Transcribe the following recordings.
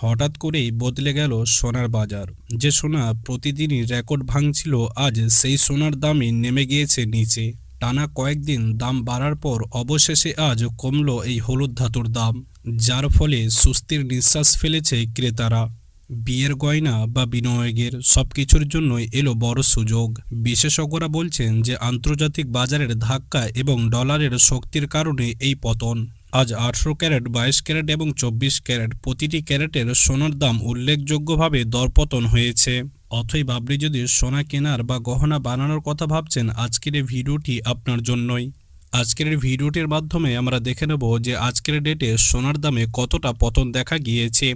হঠাৎ করেই বদলে গেল সোনার বাজার। যে সোনা প্রতিদিনই রেকর্ড ভাঙছিল, আজ সেই সোনার দামই নেমে গিয়েছে নিচে। টানা কয়েকদিন দাম বাড়ার পর অবশেষে আজ কমল এই হলুদ ধাতুর দাম, যার ফলে স্বস্তির নিঃশ্বাস ফেলেছে ক্রেতারা। বিয়ের গয়না বা বিনিয়োগের সবকিছুর জন্যই এলো বড় সুযোগ। বিশেষজ্ঞরা বলছেন যে আন্তর্জাতিক বাজারের ধাক্কা এবং ডলারের শক্তির কারণে এই পতন। আজ 18 ক্যারেট, 22 ক্যারেট এবং 24 ক্যারেট প্রতিটি ক্যারেটের সোনার দাম উল্লেখযোগ্যভাবে দরপতন হয়েছে। অতএব আপনি যদি সোনা কেনার বা গহনা বানানোর কথা ভাবছেন, আজকের এই ভিডিওটি আপনার জন্যই। আজকের এই ভিডিওটির মাধ্যমে আমরা দেখে নেব যে আজকের ডেটে সোনার দামে কতটা পতন দেখা গিয়েছে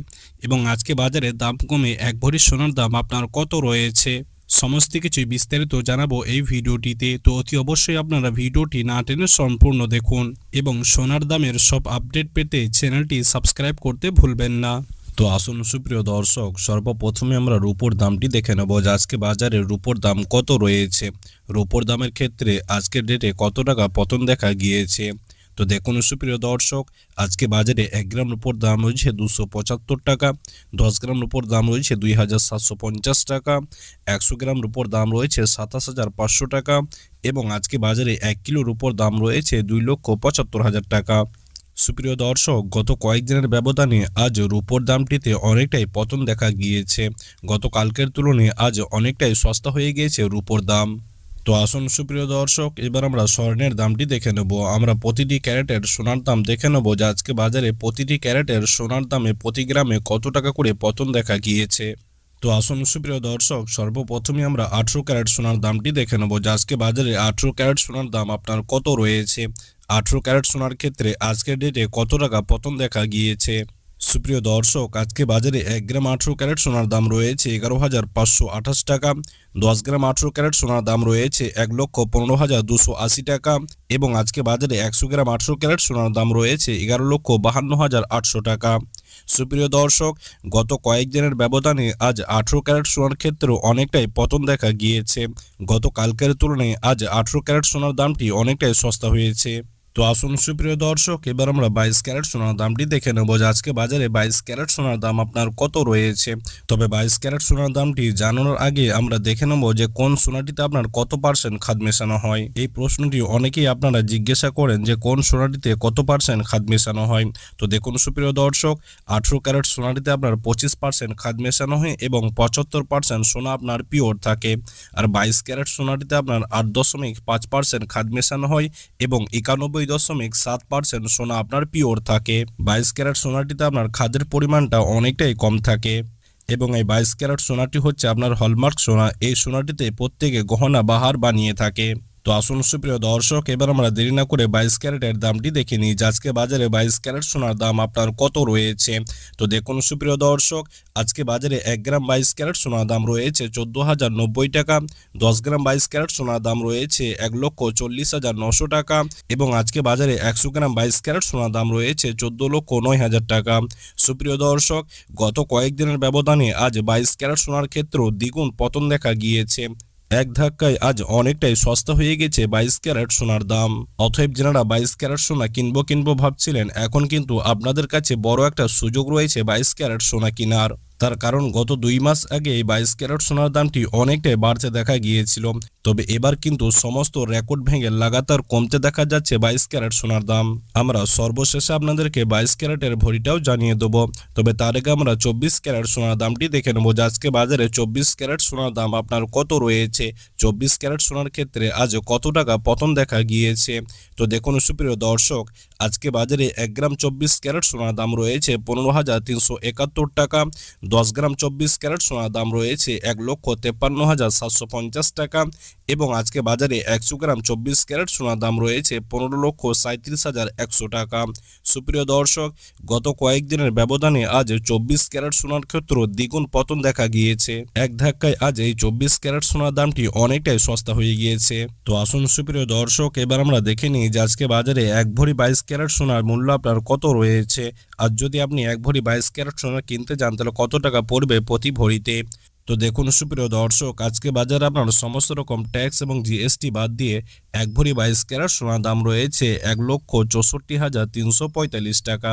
এবং আজকে বাজারে দাম কমে এক ভরি সোনার দাম আপনার কত রয়েছে। সমস্ত কিছুই বিস্তারিত জানাবো এই ভিডিওটিতে, তো অতি অবশ্যই আপনারা ভিডিওটি না টেনে সম্পূর্ণ দেখুন এবং সোনার দামের সব আপডেট পেতে চ্যানেলটি সাবস্ক্রাইব করতে ভুলবেন না। তো আসুন সুপ্রিয় দর্শক, সর্বপ্রথমে আমরা রূপোর দামটি দেখে নেব যে আজকে বাজারে রূপোর দাম কত রয়েছে। রূপোর দামের ক্ষেত্রে আজকের ডেটে কত টাকা পতন দেখা গিয়েছে। তো দেখুন সুপ্রিয় দর্শক, আজকে বাজারে 1 গ্রাম রূপোর দাম রয়েছে 275 টাকা, 10 গ্রাম রূপোর দাম রয়েছে 2750 টাকা, 100 গ্রাম রূপোর দাম রয়েছে 27500 টাকা এবং আজকে বাজারে 1 কিলো রূপোর দাম রয়েছে 2,75,000 টাকা। সুপ্রিয় দর্শক, গত কয়েকদিনের ব্যবধানে আজ রূপোর দামটিতে অনেকটাই পতন দেখা গিয়েছে। গতকালকের তুলনায় আজ অনেকটাই সস্তা হয়ে গিয়েছে রূপোর দাম। তো আসুন সুপ্রিয় দর্শক, এবার আমরা স্বর্ণের দামটি দেখে নেব। আমরা প্রতিটি ক্যারেটের সোনার দাম দেখে নেব যে আজকে বাজারে প্রতিটি ক্যারেটের সোনার দামে প্রতি গ্রামে কত টাকা করে পতন দেখা গিয়েছে। তো আসুন সুপ্রিয় দর্শক, সর্বপ্রথমে আমরা 18 ক্যারেট সোনার দামটি দেখে নেব যে আজকে বাজারে 18 ক্যারেট সোনার দাম আপনার কত রয়েছে। 18 ক্যারেট সোনার ক্ষেত্রে আজকের ডেটে কত টাকা পতন দেখা গিয়েছে। সুপ্রিয় দর্শক, আজকে বাজারে 1 গ্রাম 18 ক্যারেট সোনার দাম রয়েছে 11,528 টাকা, 10 গ্রাম 18 ক্যারেট সোনার দাম রয়েছে 1,15,280 টাকা এবং আজকে বাজারে 100 গ্রাম 18 ক্যারেট সোনার দাম রয়েছে 11,52,800 টাকা। সুপ্রিয় দর্শক, গত কয়েকদিনের ব্যবধানে আজ 18 ক্যারেট সোনার ক্ষেত্রেও অনেকটাই পতন দেখা গিয়েছে। গতকালকের তুলনায় আজ 18 ক্যারেট সোনার দামটি অনেকটাই সস্তা হয়েছে। তো আসুন সুপ্রিয় দর্শক, এবার আমরা 22 ক্যারেট সোনার দামটি দেখে নেব যে আজকে বাজারে 22 ক্যারেট সোনার দাম আপনার কত রয়েছে। তবে 22 ক্যারেট সোনার দামটি জানানোর আগে আমরা দেখে নেব যে কোন সোনাটিতে আপনার কত পার্সেন্ট খাদ মেশানো হয়। এই প্রশ্নটি অনেকেই আপনারা জিজ্ঞাসা করেন যে কোন সোনাটিতে কত পার্সেন্ট খাদ মেশানো হয়। তো দেখুন সুপ্রিয় দর্শক, 18 ক্যারেট সোনাটিতে আপনার 25% খাদ মেশানো হয় এবং 75% সোনা আপনার পিওর থাকে। আর 22 ক্যারেট সোনাটিতে আপনার 8.5% খাদ মেশানো হয় এবং 91.7% সোনা আপনার পিওর থাকে। 22 ক্যারেট সোনাটিতে আপনার খাদের পরিমাণটা অনেকটাই কম থাকে এবং এই 22 ক্যারেট সোনাটি হচ্ছে আপনার হলমার্ক সোনা। এই সোনাটিতে প্রত্যেকে গহনা বাহার বানিয়ে থাকে। তো আসুন সুপ্রিয় দর্শক, এবার আমরা দেরি না করে 22 ক্যারেটের দামটি দেখে নিই যে আজকে বাজারে 22 ক্যারেট সোনার দাম আপনার কত রয়েছে। তো দেখুন সুপ্রিয় দর্শক, আজকে বাজারে 1 গ্রাম 22 ক্যারেট সোনার দাম রয়েছে 14,090 টাকা, 10 গ্রাম 22 ক্যারেট সোনার দাম রয়েছে 1,40,900 টাকা এবং আজকে বাজারে 100 গ্রাম 22 ক্যারেট সোনার দাম রয়েছে 14,09,000 টাকা। সুপ্রিয় দর্শক, গত কয়েকদিনের ব্যবধানে আজ 22 ক্যারেট সোনার ক্ষেত্রেও দ্বিগুণ পতন দেখা গিয়েছে। এক ধাক্কায় আজ অনেকটাই সস্তা হয়ে গেছে 22 ক্যারেট সোনার দাম। অতএব যারা 22 ক্যারেট সোনা কিনবো ভাবছিলেন, এখন কিন্তু আপনাদের কাছে বড় একটা সুযোগ রয়েছে 22 ক্যারেট সোনা কেনার। তার কারণ গত 2 মাস আগে এই 22 ক্যারেট সোনার দামটি অনেকটাই বাড়তে দেখা গিয়েছিল, তবে এবার কিন্তু সমস্ত রেকর্ড ভেঙে লাগাতার কমতে দেখা যাচ্ছে 22 ক্যারেট সোনার দাম। আমরা সর্বশেষে আপনাদেরকে 22 ক্যারেটের ভরিটাও জানিয়ে দেবো, তবে তার আগে আমরা 24 ক্যারেট সোনার দামটি দেখে নেব যে আজকে বাজারে 24 ক্যারেট সোনার দাম আপনার কত রয়েছে। 24 ক্যারেট সোনার ক্ষেত্রে আজ কত টাকা পতন দেখা গিয়েছে। তো দেখুন সুপ্রিয় দর্শক, আজকে বাজারে 1 গ্রাম 24 ক্যারেট সোনার দাম রয়েছে 15,371 টাকা, 10 গ্রাম 24 ক্যারেট সোনার দাম রয়েছে 1,53,750 টাকা এবং আজকে বাজারে 100 গ্রাম 24 ক্যারেট সোনার দাম রয়েছে 15,37,100 টাকা। সুপ্রিয় দর্শক, গত কয়েকদিনের ব্যবধানে আজ 24 ক্যারেট সোনার ক্ষেত্রে দ্বিগুণ পতন দেখা গিয়েছে। এক ধাক্কায় আজ এই 24 ক্যারেট সোনার দামটি অনেকটাই সস্তা হয়ে গিয়েছে। তো আসুন সুপ্রিয় দর্শক, এবার আমরা দেখে নিই যে আজকে বাজারে 1 ভরি 22 ক্যারেট সোনার মূল্য আপনার কত রয়েছে। আর যদি আপনি 1 ভরি 22 ক্যারেট সোনা কিনতে যান তাহলে কত টাকা পড়বে প্রতি ভরিতে। তো দেখুন সুপ্রিয় দর্শক, আজকে বাজারে আপনার সমস্ত রকম ট্যাক্স এবং জিএসটি বাদ দিয়ে 1 ভরি 22 ক্যারেট সোনার দাম রয়েছে 1,64,345 টাকা।